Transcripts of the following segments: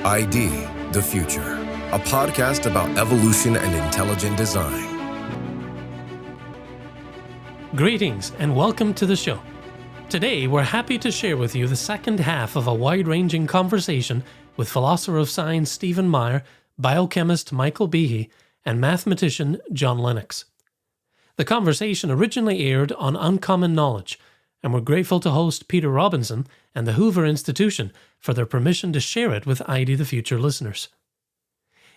ID, the Future, a podcast about evolution and intelligent design. Greetings and welcome to the show. Today we're happy to share with you the second half of a wide-ranging conversation with philosopher of science Stephen Meyer, biochemist Michael Behe, and mathematician John Lennox. The conversation originally aired on Uncommon Knowledge, and we're grateful to host Peter Robinson and the Hoover Institution for their permission to share it with ID the Future listeners.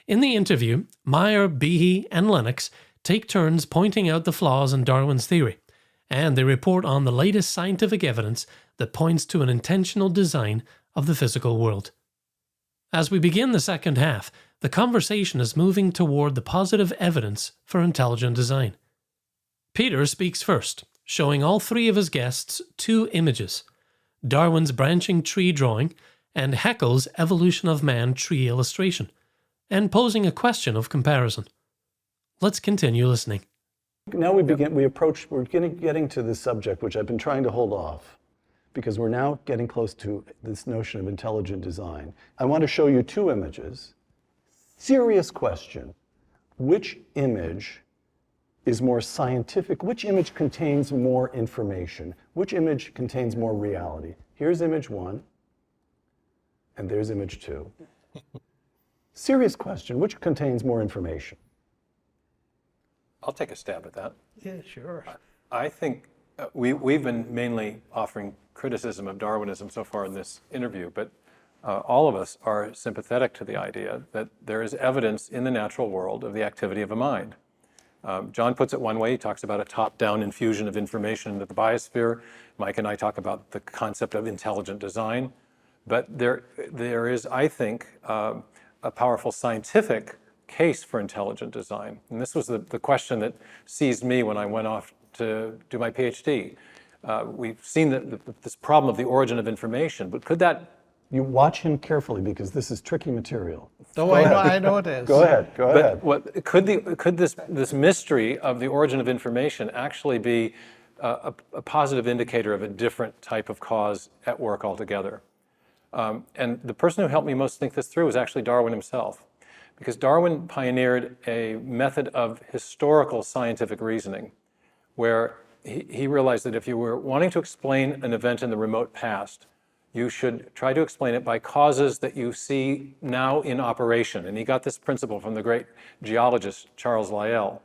In the interview, Meyer, Behe, and Lennox take turns pointing out the flaws in Darwin's theory, and they report on the latest scientific evidence that points to an intentional design of the physical world. As we begin the second half, the conversation is moving toward the positive evidence for intelligent design. Peter speaks first, showing all three of his guests two images: Darwin's branching tree drawing and Haeckel's evolution of man tree illustration, and posing a question of comparison. Let's continue listening. Now we're getting to this subject which I've been trying to hold off, because we're now getting close to this notion of intelligent design. I want to show you two images. Serious question: which image is more scientific? Which image contains more information? Which image contains more reality? Here's image one, and there's image two. Serious question: which contains more information? I'll take a stab at that. Yeah, sure. I think we've been mainly offering criticism of Darwinism so far in this interview, but all of us are sympathetic to the idea that there is evidence in the natural world of the activity of a mind. John puts it one way. He talks about a top-down infusion of information into the biosphere. Mike and I talk about the concept of intelligent design. But there is, I think, a powerful scientific case for intelligent design. And this was the question that seized me when I went off to do my PhD. We've seen this problem of the origin of information, but could that... You watch him carefully, because this is tricky material. Oh, I know it is. Go ahead. But could this mystery of the origin of information actually be a positive indicator of a different type of cause at work altogether? And the person who helped me most think this through was actually Darwin himself, because Darwin pioneered a method of historical scientific reasoning, where he realized that if you were wanting to explain an event in the remote past, you should try to explain it by causes that you see now in operation. And he got this principle from the great geologist Charles Lyell.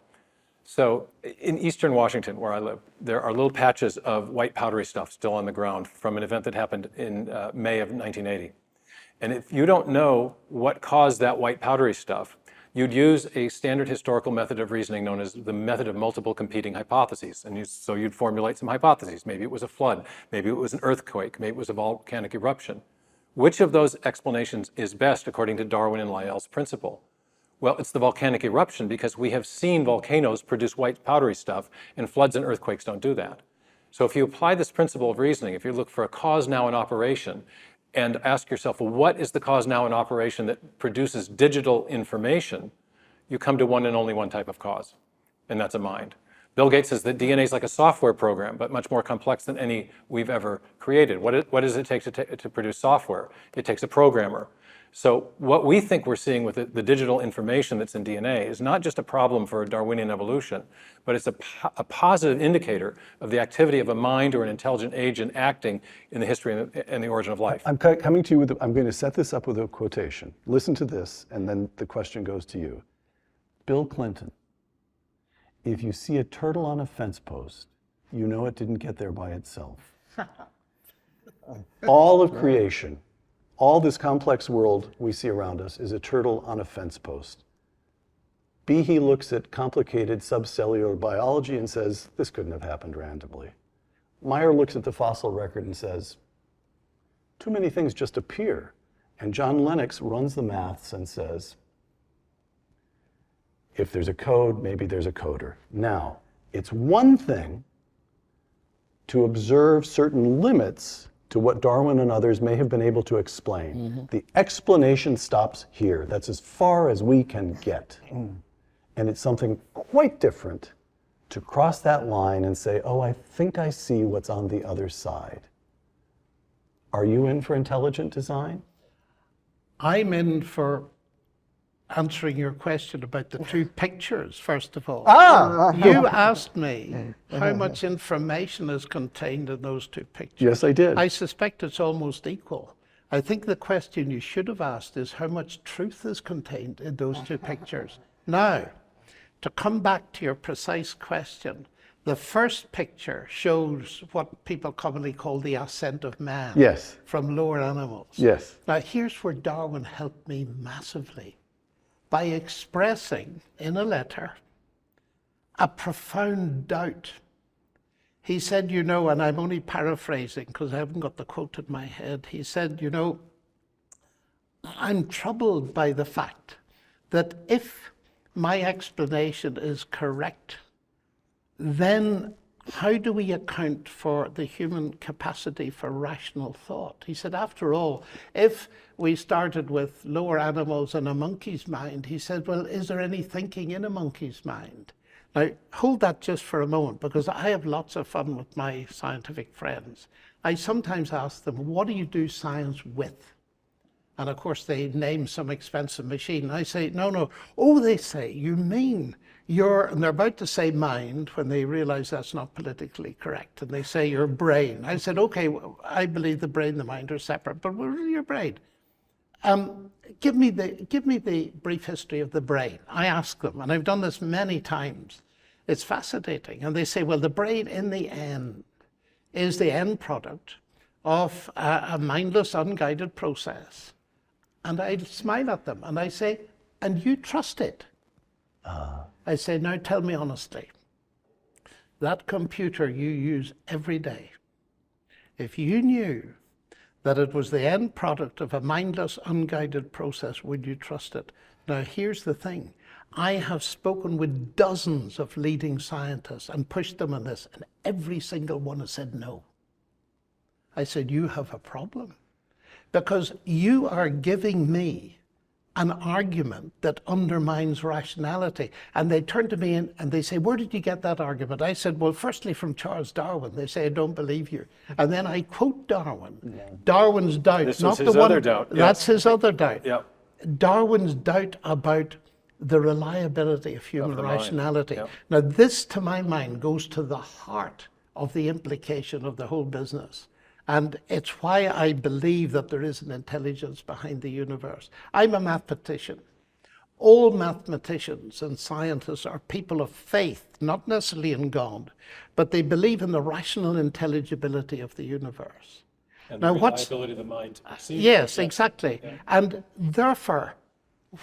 So in eastern Washington, where I live, there are little patches of white powdery stuff still on the ground from an event that happened in May of 1980. And if you don't know what caused that white powdery stuff, you'd use a standard historical method of reasoning known as the method of multiple competing hypotheses. And so you'd formulate some hypotheses. Maybe it was a flood, maybe it was an earthquake, maybe it was a volcanic eruption. Which of those explanations is best according to Darwin and Lyell's principle? Well, it's the volcanic eruption, because we have seen volcanoes produce white powdery stuff, and floods and earthquakes don't do that. So if you apply this principle of reasoning, if you look for a cause now in operation, and ask yourself, well, what is the cause now in operation that produces digital information, you come to one and only one type of cause, and that's a mind. Bill Gates says that DNA is like a software program, but much more complex than any we've ever created. What does it take to produce software? It takes a programmer. So what we think we're seeing with the digital information that's in DNA is not just a problem for Darwinian evolution, but it's a positive indicator of the activity of a mind or an intelligent agent acting in the history and the origin of life. I'm coming to you I'm going to set this up with a quotation. Listen to this, and then the question goes to you. Bill Clinton: if you see a turtle on a fence post, you know it didn't get there by itself. All of creation, all this complex world we see around us, is a turtle on a fence post. Behe looks at complicated subcellular biology and says, this couldn't have happened randomly. Meyer looks at the fossil record and says, too many things just appear. And John Lennox runs the maths and says, if there's a code, maybe there's a coder. Now, it's one thing to observe certain limits to what Darwin and others may have been able to explain. Mm-hmm. The explanation stops here. That's as far as we can get. And it's something quite different to cross that line and say, oh, I think I see what's on the other side. Are you in for intelligent design? I'm in for answering your question about the two pictures, first of all. You asked me how much information is contained in those two pictures. Yes, I did. I suspect it's almost equal. I think the question you should have asked is how much truth is contained in those two pictures. Now, to come back to your precise question, the first picture shows what people commonly call the ascent of man. Yes. From lower animals. Yes. Now, here's where Darwin helped me massively by expressing in a letter a profound doubt. He said, you know, and I'm only paraphrasing because I haven't got the quote in my head. He said, you know, I'm troubled by the fact that if my explanation is correct, then how do we account for the human capacity for rational thought? He said, after all, if we started with lower animals and a monkey's mind, he said, well, is there any thinking in a monkey's mind? Now, hold that just for a moment, because I have lots of fun with my scientific friends. I sometimes ask them, what do you do science with? And of course, they name some expensive machine. I say, no. Oh, they say, you mean and they're about to say mind when they realize that's not politically correct. And they say your brain. I said, okay, well, I believe the brain and the mind are separate, but what is your brain? Give me the brief history of the brain. I ask them, and I've done this many times. It's fascinating. And they say, well, the brain in the end is the end product of a mindless, unguided process. And I smile at them and I say, and you trust it? I say, now tell me honestly, that computer you use every day, if you knew that it was the end product of a mindless, unguided process, would you trust it? Now, here's the thing. I have spoken with dozens of leading scientists and pushed them on this, and every single one has said no. I said, you have a problem, because you are giving me an argument that undermines rationality. And they turn to me and they say, where did you get that argument? I said, well, firstly, from Charles Darwin. They say, I don't believe you. And then I quote Darwin. Yeah. Darwin's doubt. This not was his the other one, doubt. That's his other doubt. Yeah. Darwin's doubt about the reliability of human rationality. Yep. Now, this, to my mind, goes to the heart of the implication of the whole business. And it's why I believe that there is an intelligence behind the universe. I'm a mathematician. All mathematicians and scientists are people of faith, not necessarily in God, but they believe in the rational intelligibility of the universe. And the reliability of the mind. Yes, exactly. Yeah. And therefore,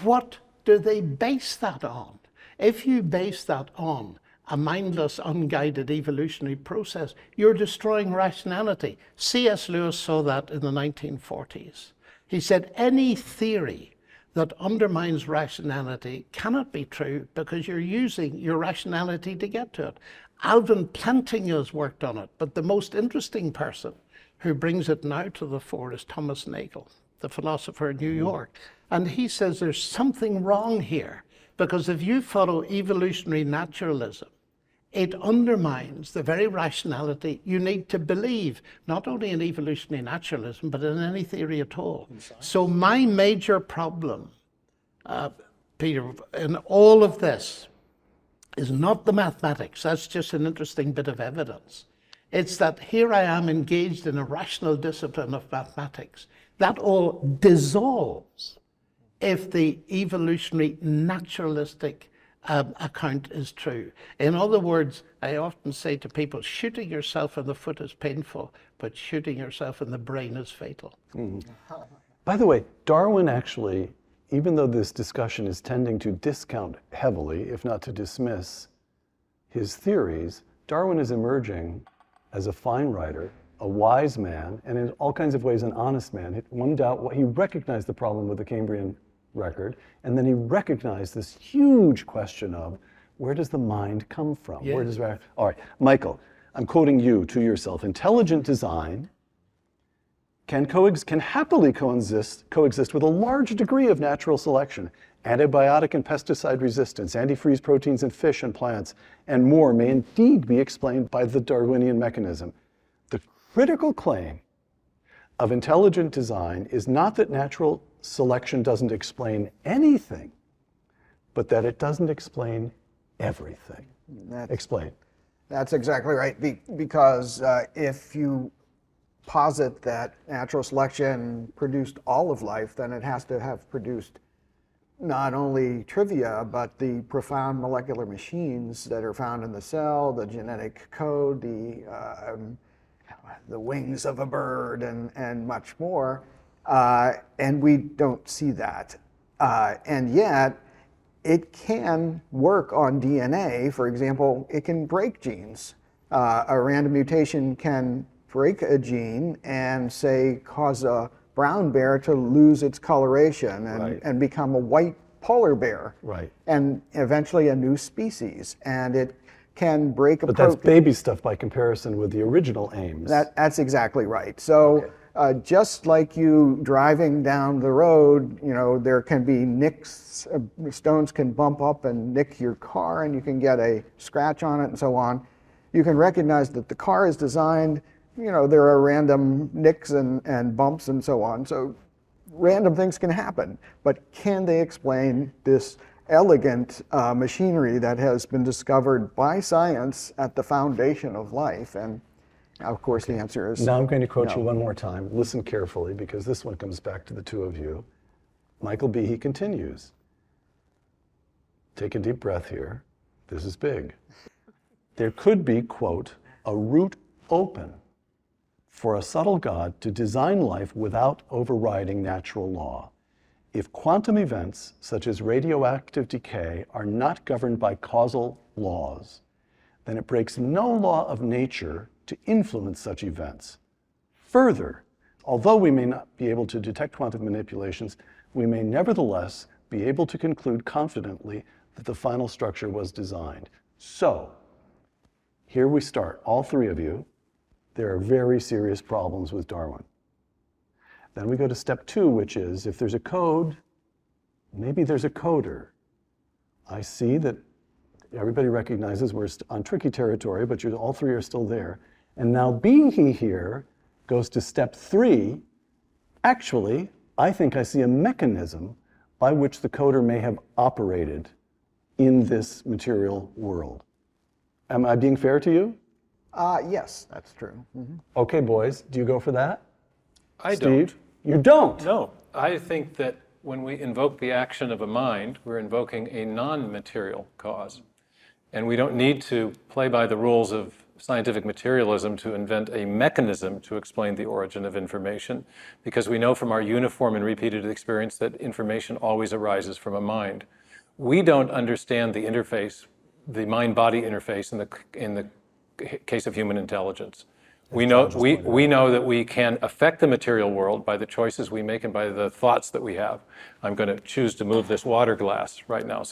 what do they base that on? If you base that on a mindless, unguided evolutionary process, you're destroying rationality. C.S. Lewis saw that in the 1940s. He said, any theory that undermines rationality cannot be true because you're using your rationality to get to it. Alvin Plantinga has worked on it, but the most interesting person who brings it now to the fore is Thomas Nagel, the philosopher in New York. And he says there's something wrong here, because if you follow evolutionary naturalism, it undermines the very rationality you need to believe, not only in evolutionary naturalism, but in any theory at all. So my major problem, Peter, in all of this is not the mathematics. That's just an interesting bit of evidence. It's that here I am engaged in a rational discipline of mathematics. That all dissolves if the evolutionary naturalistic account is true. In other words, I often say to people, shooting yourself in the foot is painful, but shooting yourself in the brain is fatal. By the way, Darwin actually, even though this discussion is tending to discount heavily, if not to dismiss, his theories, Darwin is emerging as a fine writer, a wise man, and in all kinds of ways an honest man. One doubt, he recognized the problem with the Cambrian record, and then he recognized this huge question of where does the mind come from? Yeah. Where does all right, Michael, I'm quoting you to yourself. Intelligent design can happily coexist with a large degree of natural selection. Antibiotic and pesticide resistance, antifreeze proteins in fish and plants, and more may indeed be explained by the Darwinian mechanism. The critical claim of intelligent design is not that natural selection doesn't explain anything, but that it doesn't explain everything. Explain. That's exactly right. Because if you posit that natural selection produced all of life, then it has to have produced not only trivia, but the profound molecular machines that are found in the cell, the genetic code, the wings of a bird, and much more. And we don't see that. And yet, it can work on DNA. For example, it can break genes. A random mutation can break a gene and, say, cause a brown bear to lose its coloration and become a white polar bear. Right. And eventually a new species. And it can break a But that's baby stuff by comparison with the original aims. That's exactly right. So just like you driving down the road, there can be nicks, stones can bump up and nick your car and you can get a scratch on it and so on. You can recognize that the car is designed, there are random nicks and bumps and so on. So random things can happen, but can they explain this elegant machinery that has been discovered by science at the foundation of life? And of course, the answer is now I'm going to quote you one more time. Listen carefully, because this one comes back to the two of you. Michael Behe continues. Take a deep breath here. This is big. There could be, quote, a route open for a subtle God to design life without overriding natural law. If quantum events, such as radioactive decay, are not governed by causal laws, then it breaks no law of nature to influence such events. Further, although we may not be able to detect quantum manipulations, we may nevertheless be able to conclude confidently that the final structure was designed. So, here we start, all three of you. There are very serious problems with Darwin. Then we go to step 2, which is, if there's a code, maybe there's a coder. I see that everybody recognizes we're on tricky territory, but all three are still there. And now Behe here goes to step 3. Actually, I think I see a mechanism by which the coder may have operated in this material world. Am I being fair to you? Yes, that's true. Mm-hmm. Okay, boys, do you go for that? I Steve? don't. You don't? No, I think that when we invoke the action of a mind, we're invoking a non-material cause. And we don't need to play by the rules of scientific materialism to invent a mechanism to explain the origin of information, because we know from our uniform and repeated experience that information always arises from a mind. We don't understand the interface, the mind-body interface in the case of human intelligence. We know that we can affect the material world by the choices we make and by the thoughts that we have. I'm going to choose to move this water glass right now.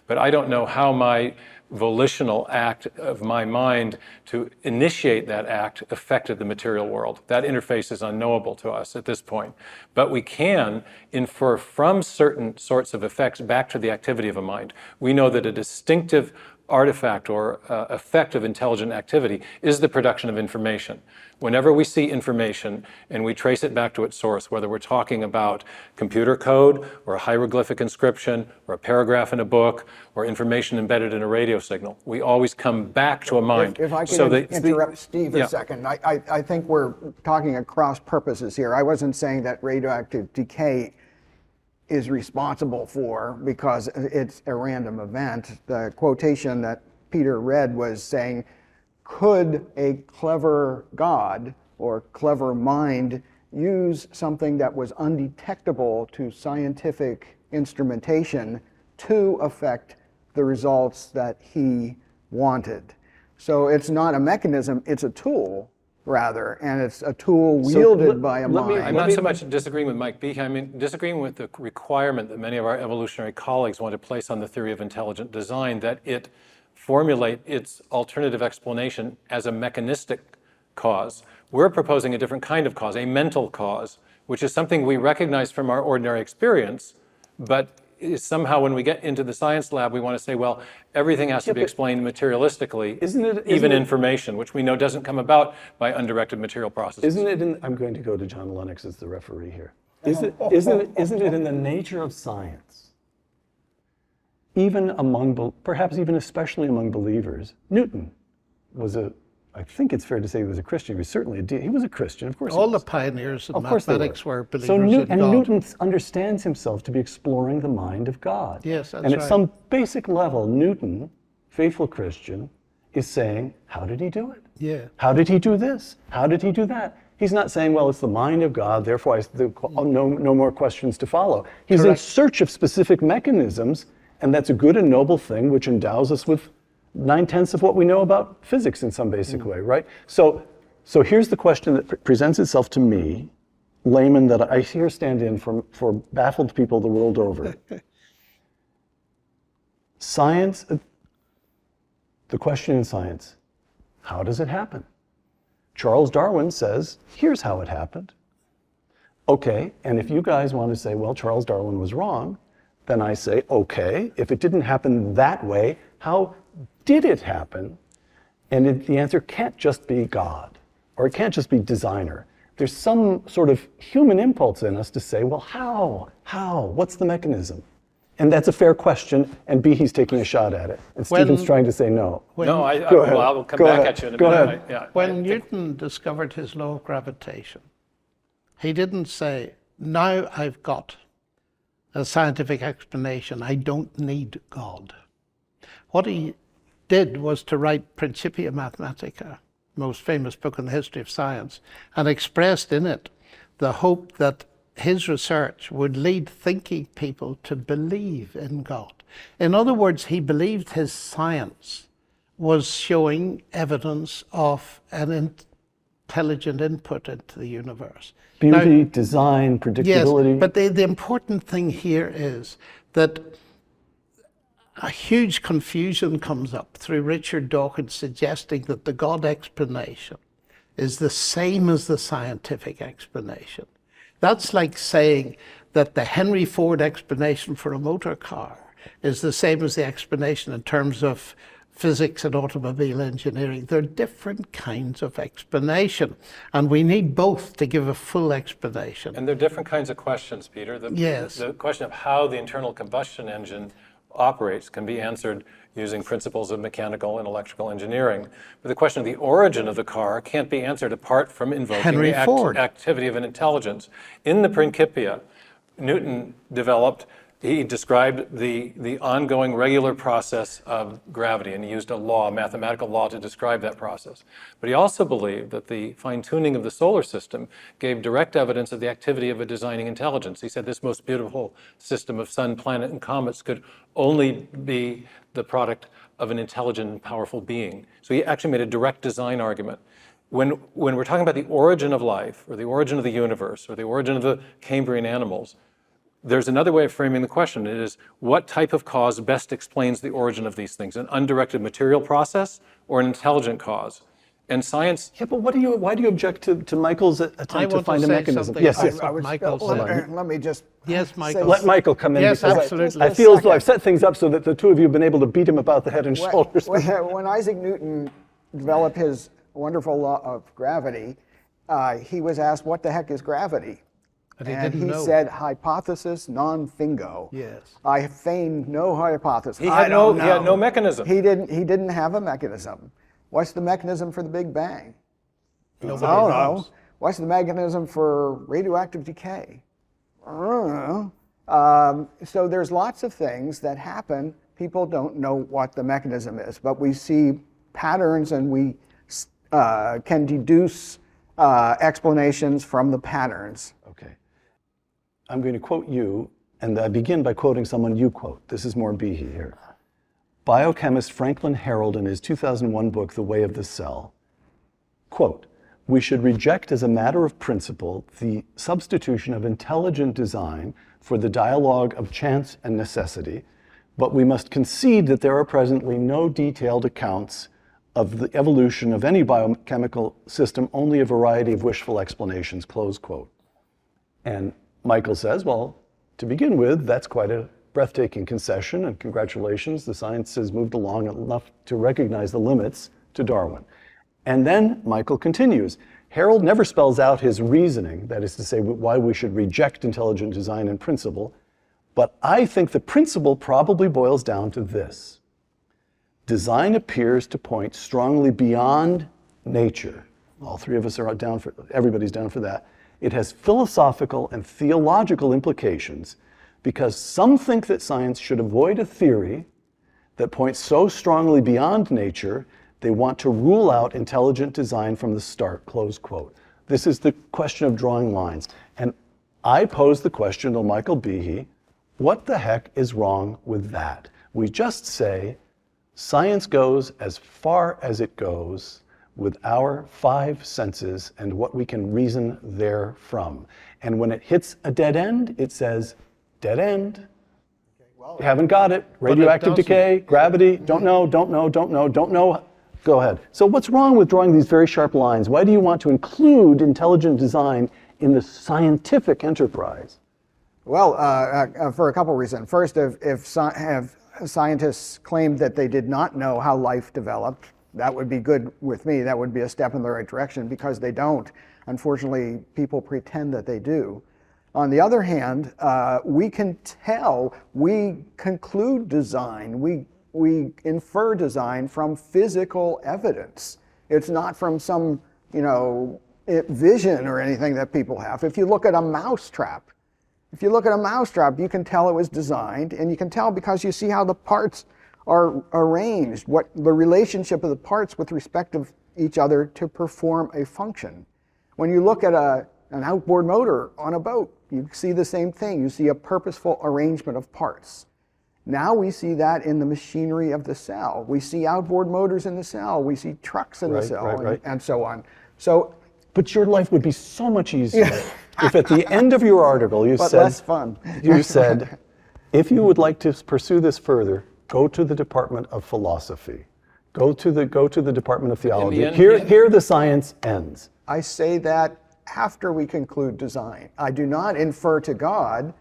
But I don't know how my volitional act of my mind to initiate that act affected the material world. That interface is unknowable to us at this point. But we can infer from certain sorts of effects back to the activity of a mind. We know that a distinctive artifact or effect of intelligent activity is the production of information. Whenever we see information and we trace it back to its source, whether we're talking about computer code or a hieroglyphic inscription or a paragraph in a book or information embedded in a radio signal, we always come back to a mind. If I can interrupt Steve a second, I think we're talking across purposes here. I wasn't saying that radioactive decay is responsible for because it's a random event. The quotation that Peter read was saying, could a clever God or clever mind use something that was undetectable to scientific instrumentation to affect the results that he wanted? So it's not a mechanism, it's a tool rather, and it's a tool wielded by a mind. I'm not so much disagreeing with Mike Behe. I mean, disagreeing with the requirement that many of our evolutionary colleagues want to place on the theory of intelligent design, that it formulate its alternative explanation as a mechanistic cause. We're proposing a different kind of cause, a mental cause, which is something we recognize from our ordinary experience, but is somehow when we get into the science lab, we want to say, well, everything has to be explained materialistically, even information, which we know doesn't come about by undirected material processes. I'm going to go to John Lennox as the referee here. Isn't it in the nature of science, even among, perhaps even especially among believers? Newton was I think it's fair to say he was a Christian. He was certainly he was a Christian, of course. All the pioneers of mathematics were believers so in God. Newton understands himself to be exploring the mind of God. Yes, that's and at right. some basic level, Newton, faithful Christian, is saying, how did he do it? Yeah. How did he do this? How did he do that? He's not saying, well, it's the mind of God, therefore no more questions to follow. He's in search of specific mechanisms, and that's a good and noble thing, which endows us with 9/10 of what we know about physics in some basic way, right? So here's the question that presents itself to me, layman that I hear stand in for baffled people the world over. Science, the question in science, how does it happen? Charles Darwin says, here's how it happened. Okay, and if you guys want to say, well, Charles Darwin was wrong, then I say, okay, if it didn't happen that way, how did it happen? And the answer can't just be God, or it can't just be designer. There's some sort of human impulse in us to say, well, how? What's the mechanism? And that's a fair question, and Behe's taking a shot at it. And Stephen's trying to say no. No, Go ahead. I'll come Go back ahead. at you in a Go minute. ahead. When Newton discovered his law of gravitation, he didn't say, now I've got a scientific explanation, I don't need God. What he did was to write Principia Mathematica, most famous book in the history of science, and expressed in it the hope that his research would lead thinking people to believe in God. In other words, he believed his science was showing evidence of an intelligent input into the universe. Beauty, design, predictability. Yes, but the important thing here is that a huge confusion comes up through Richard Dawkins suggesting that the God explanation is the same as the scientific explanation. That's like saying that the Henry Ford explanation for a motor car is the same as the explanation in terms of physics and automobile engineering. They're different kinds of explanation, and we need both to give a full explanation. And they're different kinds of questions, Peter. Yes. The question of how the internal combustion engine operates can be answered using principles of mechanical and electrical engineering. But the question of the origin of the car can't be answered apart from invoking Henry the Ford. activity of an intelligence. In the Principia, Newton he described the ongoing regular process of gravity, and he used a mathematical law to describe that process. But he also believed that the fine-tuning of the solar system gave direct evidence of the activity of a designing intelligence. He said this most beautiful system of sun, planet, and comets could only be the product of an intelligent and powerful being. So he actually made a direct design argument. When we're talking about the origin of life, or the origin of the universe, or the origin of the Cambrian animals, there's another way of framing the question. It is, what type of cause best explains the origin of these things? An undirected material process or an intelligent cause? And science... Yeah, but why do you object to Michael's attempt to find a mechanism? Yes, Yes. Let me just Yes, Michael. Let Michael come in. Yes, because absolutely. I feel as though I've set things up so that the two of you have been able to beat him about the head and shoulders. When Isaac Newton developed his wonderful law of gravity, he was asked, what the heck is gravity? And he said, hypothesis non fingo. Yes. I feigned no hypothesis. He had no mechanism. He didn't have a mechanism. What's the mechanism for the Big Bang? Nobody I don't knows. know. What's the mechanism for radioactive decay? I don't know. So there's lots of things that happen. People don't know what the mechanism is, but we see patterns and we can deduce explanations from the patterns. Okay. I'm going to quote you, and I begin by quoting someone you quote. This is more Behe here. Biochemist Franklin Harold, in his 2001 book, The Way of the Cell, quote, "We should reject as a matter of principle the substitution of intelligent design for the dialogue of chance and necessity, but we must concede that there are presently no detailed accounts of the evolution of any biochemical system, only a variety of wishful explanations," close quote. And Michael says, well, to begin with, that's quite a breathtaking concession, and congratulations, the science has moved along enough to recognize the limits to Darwin. And then Michael continues, Harold never spells out his reasoning, that is to say, why we should reject intelligent design in principle, but I think the principle probably boils down to this. Design appears to point strongly beyond nature. All three of us are down for, everybody's down for that. It has philosophical and theological implications because some think that science should avoid a theory that points so strongly beyond nature, they want to rule out intelligent design from the start, close quote. This is the question of drawing lines. And I pose the question to Michael Behe, what the heck is wrong with that? We just say, science goes as far as it goes with our five senses and what we can reason therefrom. And when it hits a dead end, it says, dead end. You haven't got it. Radioactive decay, gravity, don't know, don't know, don't know, don't know. Go ahead. So what's wrong with drawing these very sharp lines? Why do you want to include intelligent design in the scientific enterprise? Well, for a couple reasons. First, if scientists claimed that they did not know how life developed, that would be good with me. That would be a step in the right direction because they don't. Unfortunately, people pretend that they do. On the other hand, we can tell, we conclude design, we infer design from physical evidence. It's not from some, vision or anything that people have. If you look at a mousetrap, you can tell it was designed, and you can tell because you see how the parts are arranged, what the relationship of the parts with respect to each other to perform a function. When you look at an outboard motor on a boat, you see the same thing. You see a purposeful arrangement of parts. Now we see that in the machinery of the cell. We see outboard motors in the cell. We see trucks in the cell, and so on. So, but your life would be so much easier if at the end of your article you said, less fun. You said, if you would like to pursue this further, go to the Department of Philosophy. Go to the Department of Theology. Here the science ends. I say that after we conclude design. I do not infer to God,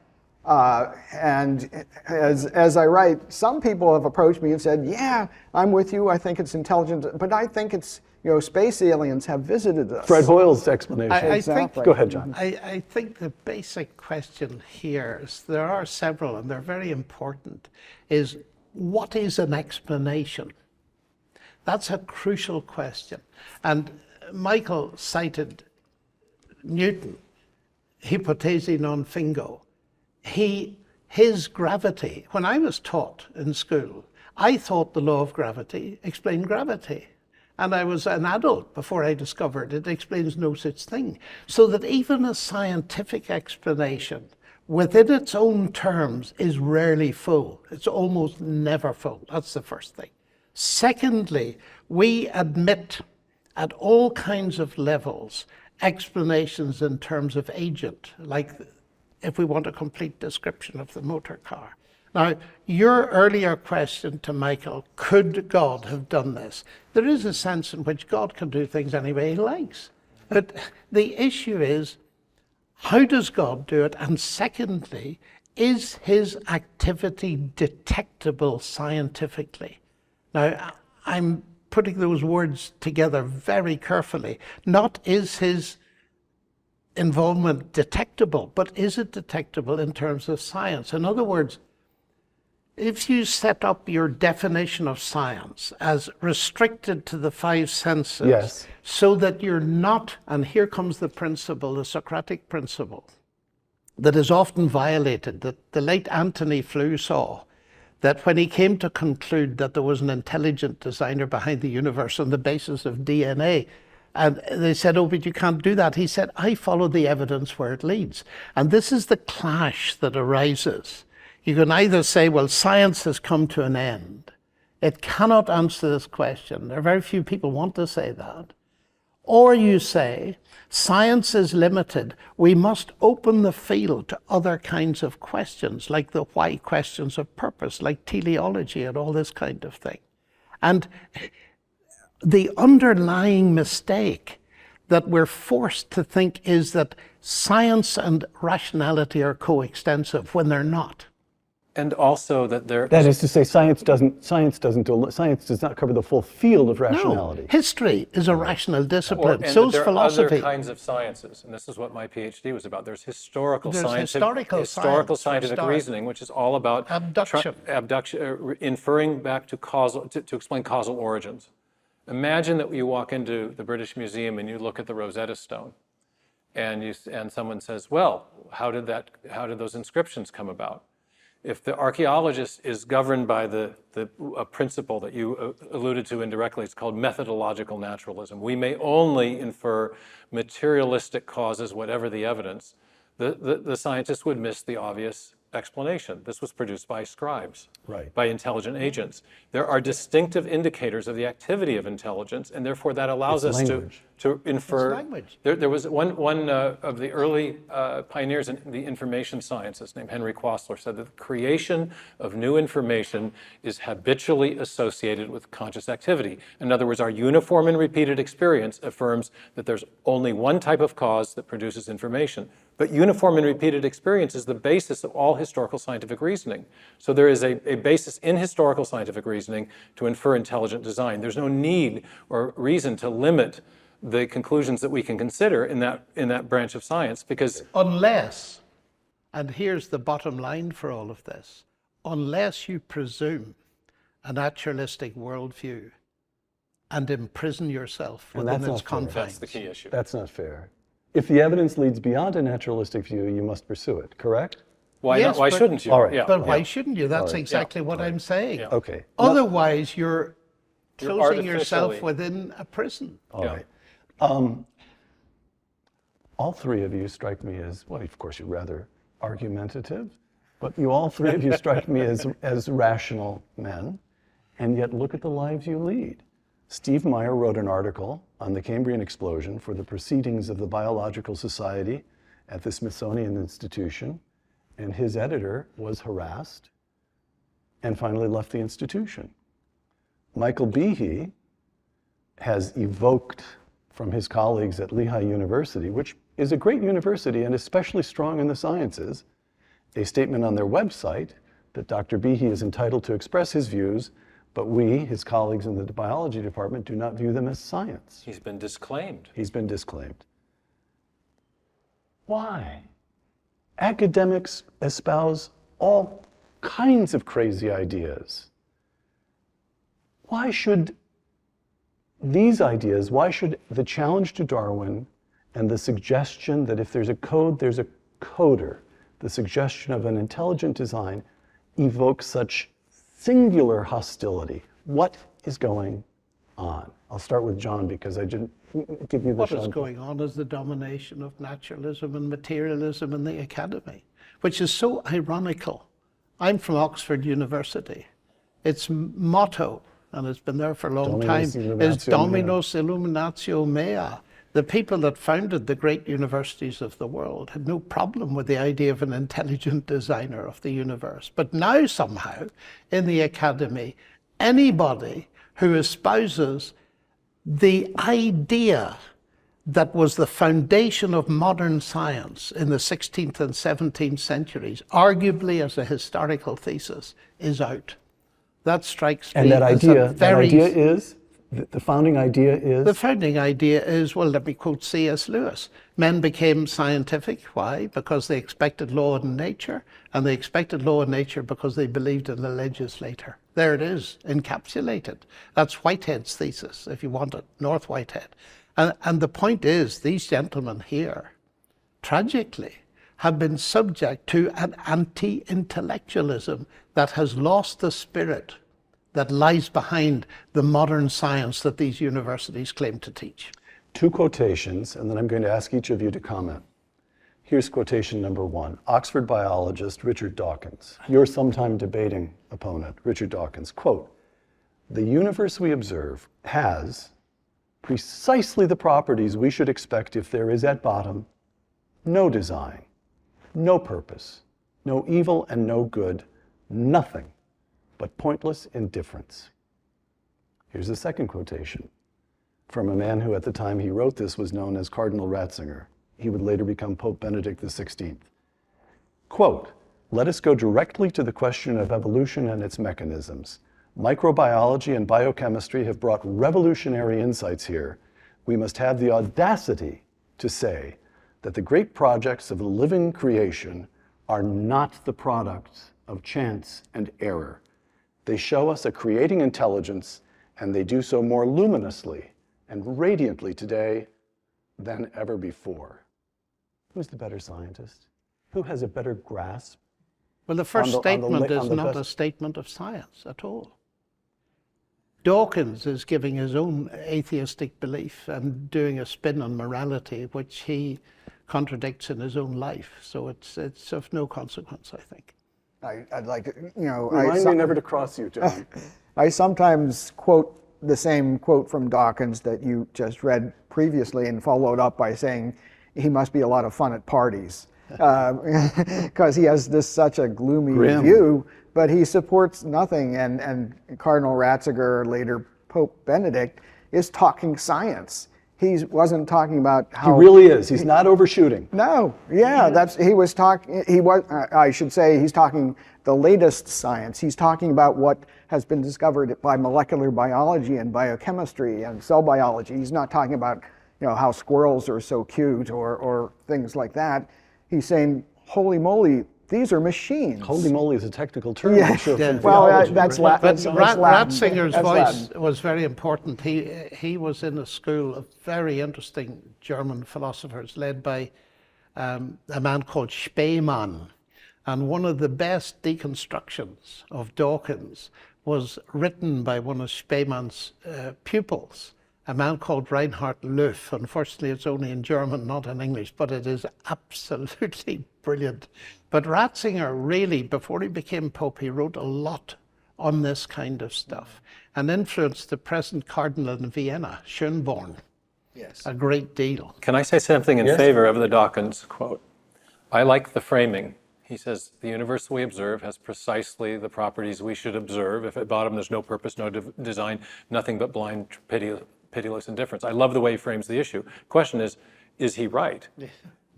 and as I write, some people have approached me and said, yeah, I'm with you, I think it's intelligent, but I think it's, space aliens have visited us. Fred Hoyle's explanation. Exactly. Go ahead, John. I think the basic question here is, there are several and they're very important, is what is an explanation? That's a crucial question. And Michael cited Newton, hypothesi non fingo. His gravity, when I was taught in school, I thought the law of gravity explained gravity. And I was an adult before I discovered it explains no such thing. So that even a scientific explanation within its own terms is rarely full. It's almost never full. That's the first thing. Secondly, we admit at all kinds of levels explanations in terms of agent, like if we want a complete description of the motor car. Now, your earlier question to Michael, could God have done this? There is a sense in which God can do things any way he likes. But the issue is, how does God do it? And secondly, is his activity detectable scientifically? Now, I'm putting those words together very carefully. Not is his involvement detectable, but is it detectable in terms of science? In other words, if you set up your definition of science as restricted to the five senses, yes, so that you're not, and here comes the principle, the Socratic principle, that is often violated, that the late Antony Flew saw, that when he came to conclude that there was an intelligent designer behind the universe on the basis of DNA, and they said, oh, but you can't do that. He said, I follow the evidence where it leads. And this is the clash that arises. You can either say, well, science has come to an end. It cannot answer this question. There are very few people want to say that. Or you say, science is limited. We must open the field to other kinds of questions, like the why questions of purpose, like teleology and all this kind of thing. And the underlying mistake that we're forced to think is that science and rationality are coextensive when they're not. And also that That is to say, science does not cover the full field of rationality. No, history is a rational discipline. and So that is there are philosophy. other kinds of sciences, and this is what my PhD was about. There's historical There's scientific, historical science, scientific reasoning, which is all about abduction, inferring back to to explain causal origins. Imagine that you walk into the British Museum and you look at the Rosetta Stone, and someone says, "Well, how did those inscriptions come about?" If the archaeologist is governed by a principle that you alluded to indirectly, it's called methodological naturalism. We may only infer materialistic causes, whatever the evidence. The scientist would miss the obvious explanation. This was produced by scribes, right, by intelligent agents. There are distinctive indicators of the activity of intelligence, and therefore that allows us to infer. There was one of the early pioneers in the information sciences named Henry Quastler said that the creation of new information is habitually associated with conscious activity. In other words, our uniform and repeated experience affirms that there's only one type of cause that produces information. But uniform and repeated experience is the basis of all historical scientific reasoning. So there is a basis in historical scientific reasoning to infer intelligent design. There's no need or reason to limit the conclusions that we can consider in that branch of science, because unless, and here's the bottom line for all of this, unless you presume a naturalistic worldview and imprison yourself within its confines. That's the key issue. That's not fair. If the evidence leads beyond a naturalistic view, you must pursue it, correct? Why not? Why shouldn't you? All right. But why shouldn't you? That's exactly what I'm saying. Okay. Otherwise, you're closing yourself within a prison. All right. All three of you strike me as, well, of course, you're rather argumentative, but all three of you strike me as rational men, and yet look at the lives you lead. Steve Meyer wrote an article on the Cambrian explosion for the Proceedings of the Biological Society at the Smithsonian Institution, and his editor was harassed and finally left the institution. Michael Behe has evoked from his colleagues at Lehigh University, which is a great university and especially strong in the sciences, a statement on their website that Dr. Behe is entitled to express his views, but we, his colleagues in the biology department, do not view them as science. He's been disclaimed. He's been disclaimed. Why? Academics espouse all kinds of crazy ideas. Why should these ideas, why should the challenge to Darwin and the suggestion that if there's a code, there's a coder, the suggestion of an intelligent design, evoke such singular hostility? What is going on? I'll start with John because I didn't give you the What is going on is the domination of naturalism and materialism in the academy, which is so ironical. I'm from Oxford University. Its motto, and it's been there for a long time, is Dominus Illuminatio Mea. The people that founded the great universities of the world had no problem with the idea of an intelligent designer of the universe. But now somehow, in the academy, anybody who espouses the idea that was the foundation of modern science in the 16th and 17th centuries, arguably as a historical thesis, is out. That strikes me as a very... And that idea is? The founding idea is? The founding idea is, well, let me quote C.S. Lewis. Men became scientific. Why? Because they expected law in nature, and they expected law in nature because they believed in the legislator. There it is, encapsulated. That's Whitehead's thesis, if you want it, North Whitehead. And the point is, these gentlemen here, tragically, have been subject to an anti-intellectualism that has lost the spirit that lies behind the modern science that these universities claim to teach. Two quotations, and then I'm going to ask each of you to comment. Here's quotation number one. Oxford biologist Richard Dawkins, your sometime debating opponent, Richard Dawkins, quote, "The universe we observe has precisely the properties we should expect if there is at bottom no design, no purpose, no evil and no good, nothing but pointless indifference." Here's the second quotation from a man who at the time he wrote this was known as Cardinal Ratzinger. He would later become Pope Benedict XVI. Quote, Let us go directly to the question of evolution and its mechanisms. Microbiology and biochemistry have brought revolutionary insights here. We must have the audacity to say that the great projects of living creation are not the products of chance and error. They show us a creating intelligence, and they do so more luminously and radiantly today than ever before. Who's the better scientist? Who has a better grasp? Well, the first statement is not a statement of science at all. Dawkins is giving his own atheistic belief and doing a spin on morality, which he contradicts in his own life. So it's of no consequence, I think. I'd like to, you know... Remind me never to cross you, John. I sometimes quote the same quote from Dawkins that you just read previously and followed up by saying he must be a lot of fun at parties. Because he has such a gloomy view, but he supports nothing. And Cardinal Ratzinger, later Pope Benedict, is talking science. He wasn't talking about how... He really is. He's not overshooting. No, yeah, he's talking the latest science. He's talking about what has been discovered by molecular biology and biochemistry and cell biology. He's not talking about, you know, how squirrels are so cute or things like that. He's saying, holy moly, these are machines. Holy moly is a technical term. Yeah. Well, that's Latin. Ratzinger's voice was very important. He was in a school of very interesting German philosophers led by a man called Spemann. And one of the best deconstructions of Dawkins was written by one of Spamann's pupils, a man called Reinhard Löw. Unfortunately, it's only in German, not in English, but it is absolutely brilliant. But Ratzinger really, before he became Pope, he wrote a lot on this kind of stuff and influenced the present cardinal in Vienna, Schönborn, a great deal. Can I say something in favor of the Dawkins quote? I like the framing. He says, the universe we observe has precisely the properties we should observe. If at bottom there's no purpose, no design, nothing but blind, pitiless indifference. I love the way he frames the issue. Question is he right?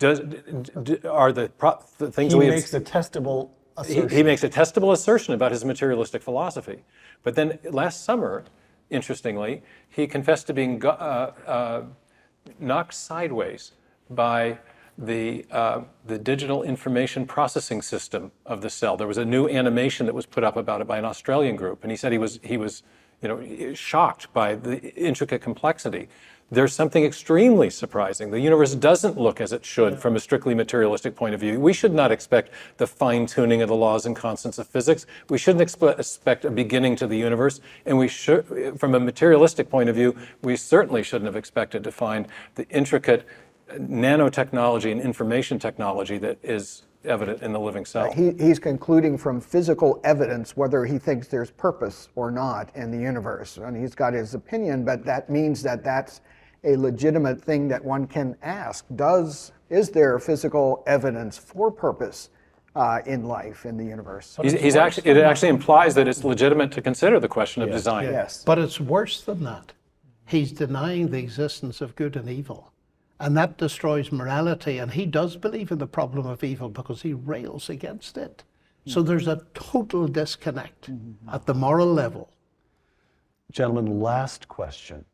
Are the things we... He makes a testable assertion. He makes a testable assertion about his materialistic philosophy. But then last summer, interestingly, he confessed to being knocked sideways by the digital information processing system of the cell. There was a new animation that was put up about it by an Australian group, and he said he was shocked by the intricate complexity. There's something extremely surprising. The universe doesn't look as it should from a strictly materialistic point of view. We should not expect the fine-tuning of the laws and constants of physics. We shouldn't expect a beginning to the universe. And we should, from a materialistic point of view, we certainly shouldn't have expected to find the intricate nanotechnology and information technology that is evident in the living cell. He's concluding from physical evidence whether he thinks there's purpose or not in the universe. And he's got his opinion, but that means that that's a legitimate thing that one can ask. Is there physical evidence for purpose in life, in the universe? It actually implies that it's legitimate to consider the question of design. Yes. But it's worse than that. He's denying the existence of good and evil. And that destroys morality. And he does believe in the problem of evil because he rails against it. So there's a total disconnect at the moral level. Gentlemen, last question.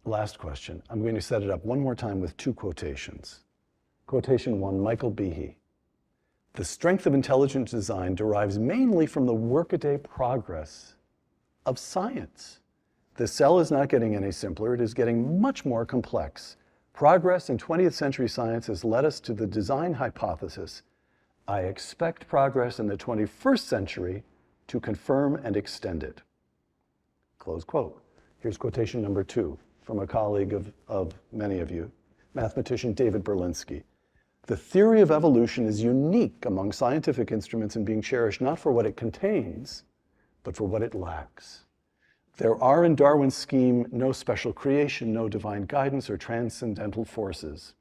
I'm going to set it up one more time with two quotations. Quotation one, Michael Behe. The strength of intelligent design derives mainly from the workaday progress of science. The cell is not getting any simpler, it is getting much more complex. Progress in 20th century science has led us to the design hypothesis. I expect progress in the 21st century to confirm and extend it. Close quote. Here's quotation number two from a colleague of many of you, mathematician David Berlinski. The theory of evolution is unique among scientific instruments in being cherished not for what it contains, but for what it lacks. There are in Darwin's scheme no special creation, no divine guidance or transcendental forces.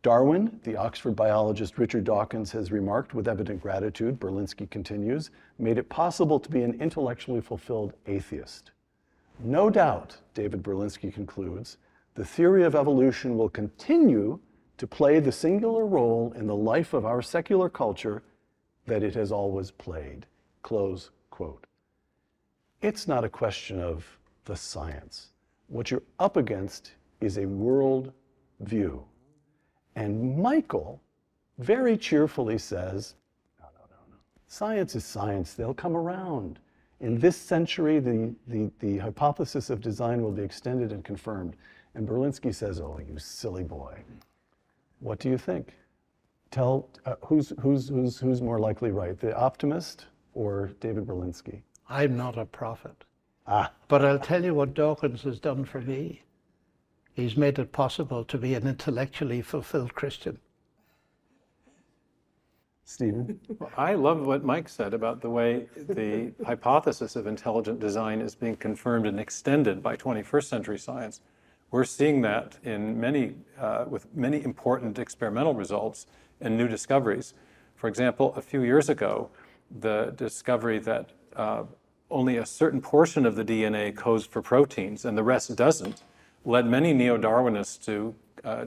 Darwin, the Oxford biologist Richard Dawkins has remarked with evident gratitude, Berlinski continues, made it possible to be an intellectually fulfilled atheist. No doubt, David Berlinski concludes, the theory of evolution will continue to play the singular role in the life of our secular culture that it has always played. Close quote. It's not a question of the science. What you're up against is a world view. And Michael very cheerfully says, no. Science is science. They'll come around. In this century, the hypothesis of design will be extended and confirmed. And Berlinski says, oh, you silly boy. What do you think? Tell, who's more likely right, the optimist or David Berlinski? I'm not a prophet. But I'll tell you what Dawkins has done for me. He's made it possible to be an intellectually fulfilled Christian. Stephen? Well, I love what Mike said about the way the hypothesis of intelligent design is being confirmed and extended by 21st century science. We're seeing that in with many important experimental results and new discoveries. For example, a few years ago, the discovery that only a certain portion of the DNA codes for proteins and the rest doesn't led many neo-Darwinists to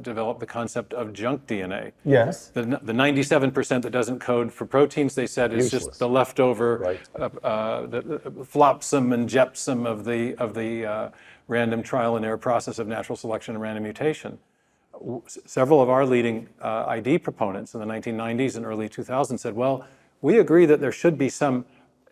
develop the concept of junk DNA. Yes. The 97% that doesn't code for proteins, they said, is Useless. just the leftover Right. the flopsome and gypsum of the random trial and error process of natural selection and random mutation. Several of our leading ID proponents in the 1990s and early 2000s said, well, we agree that there should be some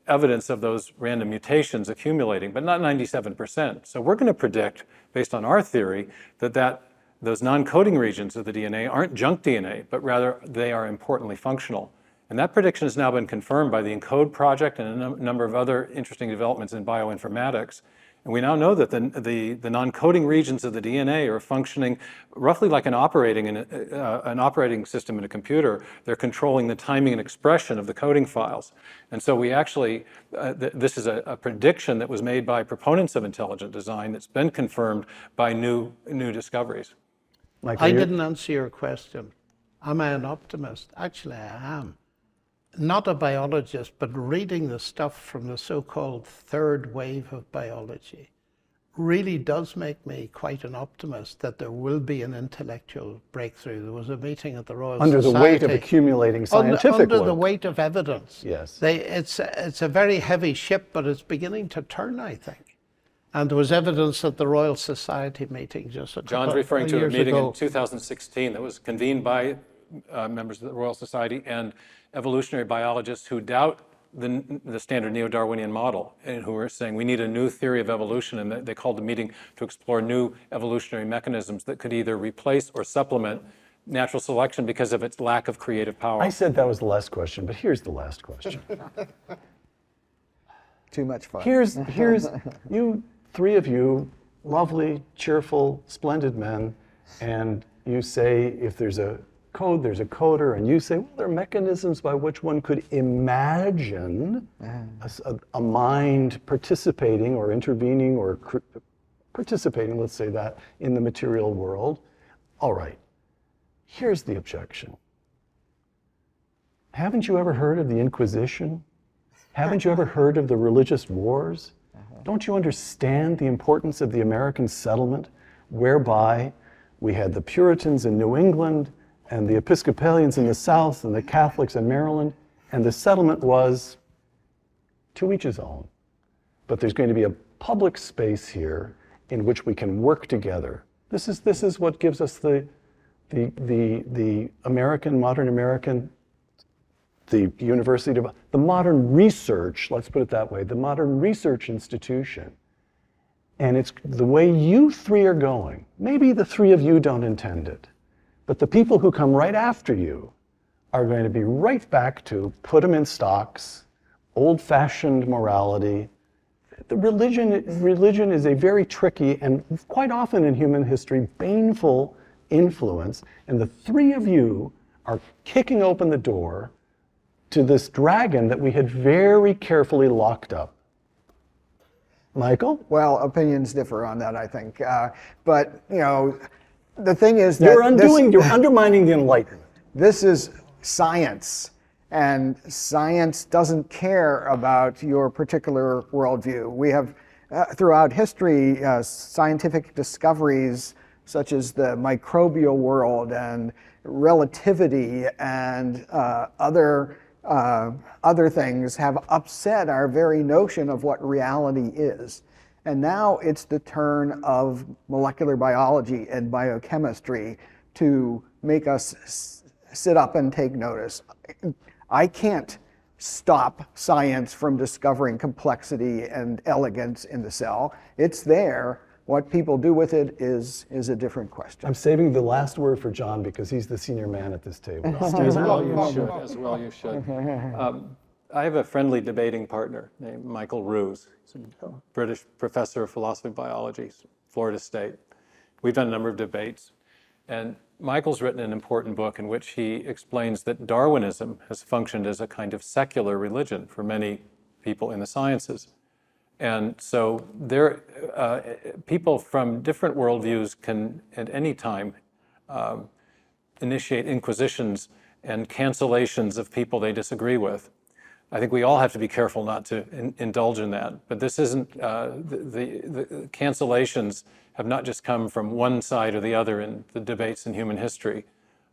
evidence of those random mutations accumulating, but not 97%. So we're going to predict, based on our theory, that those non-coding regions of the DNA aren't junk DNA, but rather they are importantly functional. And that prediction has now been confirmed by the ENCODE project and a number of other interesting developments in bioinformatics. And we now know that the non-coding regions of the DNA are functioning roughly like an operating system in a computer. They're controlling the timing and expression of the coding files. And so we actually, this is a prediction that was made by proponents of intelligent design that's been confirmed by new discoveries. Michael, I didn't answer your question. Am I an optimist? Actually, I am. Not a biologist, but reading the stuff from the so-called third wave of biology really does make me quite an optimist that there will be an intellectual breakthrough. There was a meeting at the Royal under Society. the weight of accumulating scientific Under work. the weight of evidence. Yes. It's a very heavy ship, but it's beginning to turn, I think. And there was evidence at the Royal Society meeting just a couple John's referring of to a years meeting ago. in 2016 that was convened by members of the Royal Society and evolutionary biologists who doubt the standard neo-Darwinian model and who are saying we need a new theory of evolution, and they called the meeting to explore new evolutionary mechanisms that could either replace or supplement natural selection because of its lack of creative power. I said that was the last question, but here's the last question. Too much fun. Here's you, three of you, lovely, cheerful, splendid men, and you say if there's a code, there's a coder, and you say, well, there are mechanisms by which one could imagine a mind participating or intervening or participating, let's say that, in the material world. All right, here's the objection. Haven't you ever heard of the Inquisition? Haven't you ever heard of the religious wars? Don't you understand the importance of the American settlement, whereby we had the Puritans in New England and the Episcopalians in the South and the Catholics in Maryland, and the settlement was to each his own. But there's going to be a public space here in which we can work together. This is what gives us the American, modern American, the University of, the modern research, let's put it that way, the modern research institution. And it's the way you three are going. Maybe the three of you don't intend it, but the people who come right after you are going to be right back to put them in stocks, old-fashioned morality. The religion is a very tricky and quite often in human history, baneful influence. And the three of you are kicking open the door to this dragon that we had very carefully locked up. Michael? Well, opinions differ on that, I think. But, you know, the thing is that You're undermining the Enlightenment. this is science, and science doesn't care about your particular worldview. We have, throughout history, scientific discoveries such as the microbial world and relativity and other things have upset our very notion of what reality is. And now it's the turn of molecular biology and biochemistry to make us sit up and take notice. I can't stop science from discovering complexity and elegance in the cell. It's there. What people do with it is a different question. I'm saving the last word for John because he's the senior man at this table. As well you should. I have a friendly debating partner named Michael Ruse. He's a British professor of philosophy and biology, Florida State. We've done a number of debates. And Michael's written an important book in which he explains that Darwinism has functioned as a kind of secular religion for many people in the sciences. And so people from different worldviews can at any time initiate inquisitions and cancellations of people they disagree with. I think we all have to be careful not to indulge in that. But this isn't, the cancellations have not just come from one side or the other in the debates in human history.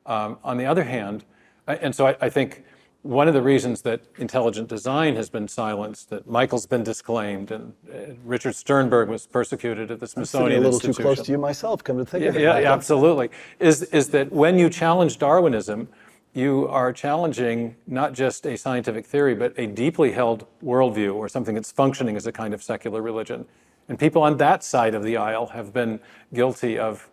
On the other hand, and so I think one of the reasons that intelligent design has been silenced, that Michael's been disclaimed, and Richard Sternberg was persecuted at the Smithsonian Institution. I'm sitting a little Institution. too close to you myself, come to think of it. Yeah, absolutely. Is that when you challenge Darwinism, you are challenging not just a scientific theory, but a deeply held worldview or something that's functioning as a kind of secular religion. And people on that side of the aisle have been guilty of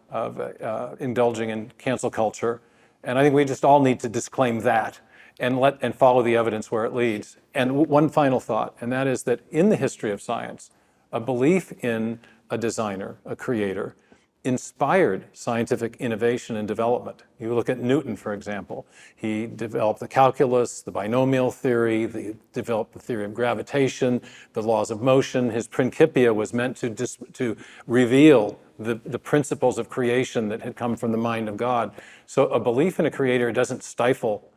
indulging in cancel culture. And I think we just all need to disclaim that and follow the evidence where it leads. And one final thought, and that is that in the history of science, a belief in a designer, a creator, inspired scientific innovation and development. You look at Newton, for example. He developed the calculus, the binomial theory, developed the theory of gravitation, the laws of motion. His Principia was meant to reveal the principles of creation that had come from the mind of God. So a belief in a creator doesn't stifle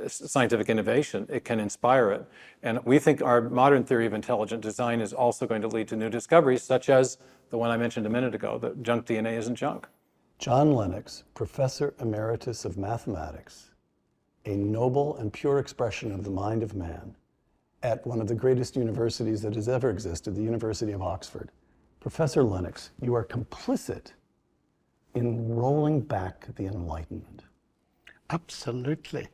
scientific innovation. It can inspire it. And we think our modern theory of intelligent design is also going to lead to new discoveries, such as the one I mentioned a minute ago, that junk DNA isn't junk. John Lennox, Professor Emeritus of Mathematics, a noble and pure expression of the mind of man at one of the greatest universities that has ever existed, the University of Oxford. Professor Lennox, you are complicit in rolling back the Enlightenment. Absolutely.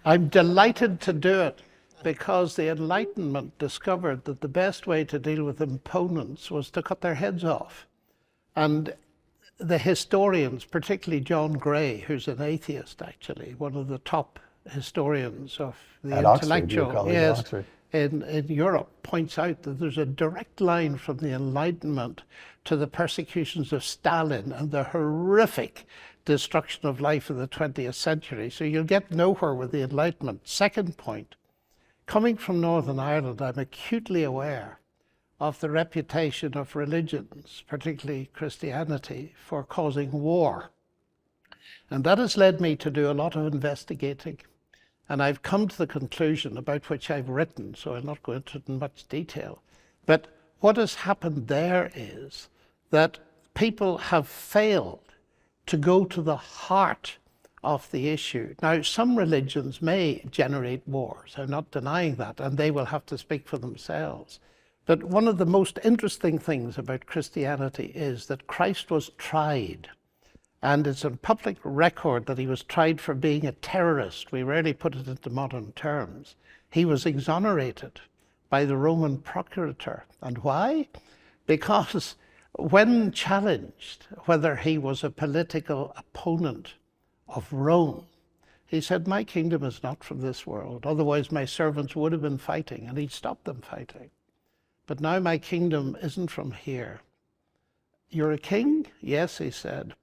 I'm delighted to do it because the Enlightenment discovered that the best way to deal with opponents was to cut their heads off. And the historians, particularly John Gray, who's an atheist actually, one of the top historians of the intellectual in Europe, points out that there's a direct line from the Enlightenment to the persecutions of Stalin and the horrific destruction of life in the 20th century. So you'll get nowhere with the Enlightenment. Second point, coming from Northern Ireland, I'm acutely aware of the reputation of religions, particularly Christianity, for causing war. And that has led me to do a lot of investigating. And I've come to the conclusion about which I've written, so I'll not go into it in much detail. But what has happened there is that people have failed to go to the heart of the issue. Now, some religions may generate wars. I'm not denying that, and they will have to speak for themselves. But one of the most interesting things about Christianity is that Christ was tried. And it's on public record that he was tried for being a terrorist. We rarely put it into modern terms. He was exonerated by the Roman procurator. And why? Because when challenged whether he was a political opponent of Rome, he said, my kingdom is not from this world. Otherwise my servants would have been fighting and he'd stopped them fighting. But now my kingdom isn't from here. You're a king? Yes, he said.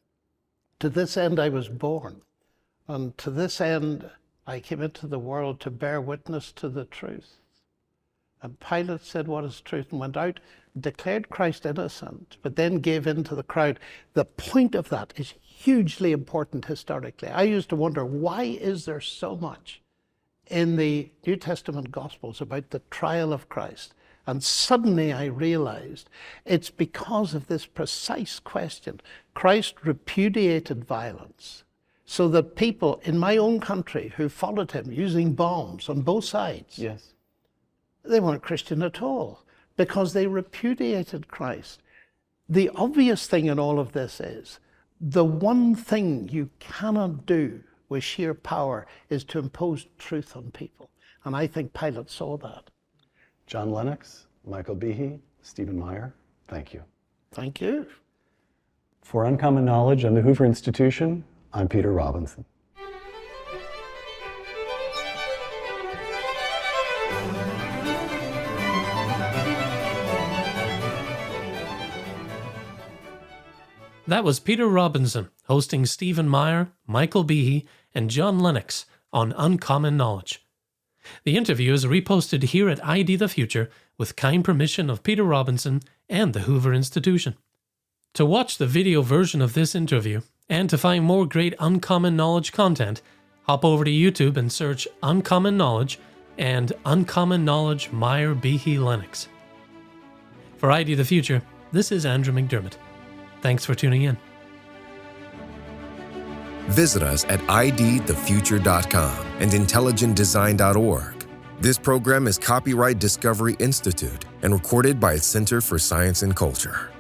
To this end I was born, and to this end I came into the world to bear witness to the truth. And Pilate said, what is truth? And went out, declared Christ innocent, but then gave in to the crowd. The point of that is hugely important historically. I used to wonder, why is there so much in the New Testament Gospels about the trial of Christ? And suddenly I realized it's because of this precise question. Christ repudiated violence. So that people in my own country who followed him using bombs on both sides, Yes. they weren't Christian at all because they repudiated Christ. The obvious thing in all of this is the one thing you cannot do with sheer power is to impose truth on people. And I think Pilate saw that. John Lennox, Michael Behe, Stephen Meyer, thank you. Thank you. For Uncommon Knowledge and the Hoover Institution, I'm Peter Robinson. That was Peter Robinson hosting Stephen Meyer, Michael Behe, and John Lennox on Uncommon Knowledge. The interview is reposted here at ID The Future with kind permission of Peter Robinson and the Hoover Institution. To watch the video version of this interview and to find more great Uncommon Knowledge content, hop over to YouTube and search Uncommon Knowledge and Uncommon Knowledge Meyer Behe Lennox. For ID The Future, this is Andrew McDermott. Thanks for tuning in. Visit us at idthefuture.com and intelligentdesign.org. This program is copyright Discovery Institute and recorded by its Center for Science and Culture.